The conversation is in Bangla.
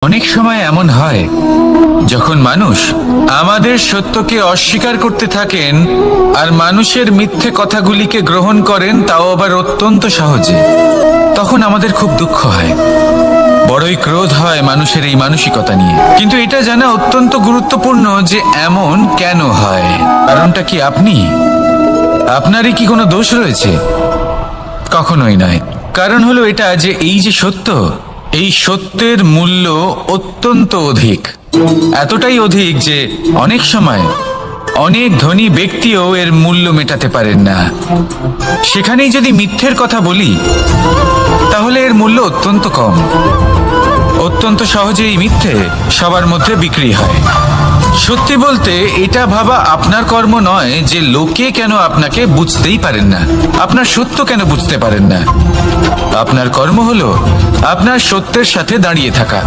অনেক সময় এমন হয় যখন মানুষ আমাদের সত্যকে অস্বীকার করতে থাকেন আর মানুষের মিথ্যে কথাগুলিকে গ্রহণ করেন, তাও আবার অত্যন্ত সহজে। তখন আমাদের খুব দুঃখ হয়, বড়ই ক্রোধ হয় মানুষের এই মানসিকতা নিয়ে। কিন্তু এটা জানা অত্যন্ত গুরুত্বপূর্ণ যে এমন কেন হয়। কারণটা কি আপনারই কি কোনো দোষ রয়েছে? কখনোই নয়। কারণ হলো এটা যে এই যে সত্য, এই সত্যের মূল্য অত্যন্ত অধিক, এতটাই অধিক যে অনেক সময় অনেক ধনী ব্যক্তিও এর মূল্য মেটাতে পারেন না। সেখানেই যদি মিথ্যের কথা বলি তাহলে এর মূল্য অত্যন্ত কম। অত্যন্ত সহজেই মিথ্যে সবার মধ্যে বিক্রি হয়। সত্যি বলতে এটা ভাবা আপনার কর্ম নয় যে লোকে কেন আপনাকে বুঝতেই পারেন না, আপনার সত্য কেন বুঝতে পারেন না। আপনার কর্ম হলো আপনার সত্যের সাথে দাঁড়িয়ে থাকা।